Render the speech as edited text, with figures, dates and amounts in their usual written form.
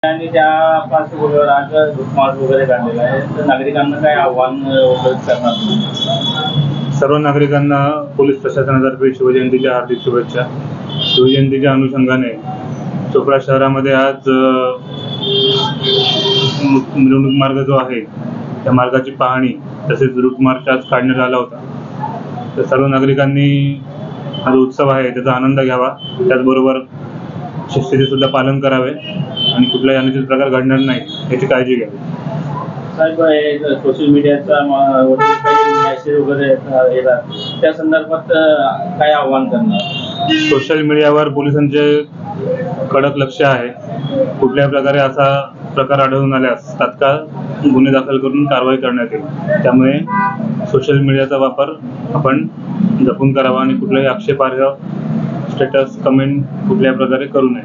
आणि त्या पार्श्वभूमीवर आज लूटमार वगैरे काढलेला आहे, तर नागरिकांना काय आव्हान करणार? सर्व नागरिकांना पोलीस प्रशासनातर्फे शिवजयंतीच्या हार्दिक शुभेच्छा. शिवजयंतीच्या अनुषंगाने चोपडा शहरामध्ये आज मिरवणूक मार्ग जो आहे त्या मार्गाची पाहणी तसेच रूट मार्च आज काढण्यात आला होता. तर सर्व नागरिकांनी हा जो उत्सव आहे त्याचा आनंद घ्यावा, त्याचबरोबर शिस्तीचे सुद्धा पालन करावे आणि कुठलाही अनुचित प्रकार घडणार नाही याची काळजी घ्यावी. साहेब, सोशल मीडियाचा काही मेसेज वगैरे येतात, त्या संदर्भात काय आव्हान करणार? सोशल मीडियावर पोलिसांचे कडक लक्ष आहे. कुठल्याही प्रकारे असा प्रकार आढळून आल्यास तात्काळ गुन्हे दाखल करून कारवाई करण्यात येईल. त्यामुळे सोशल मीडियाचा वापर आपण जपून करावा आणि कुठल्याही आक्षेपार्ह स्टेटस कमेंट कुठल्याही प्रकारे करू नये.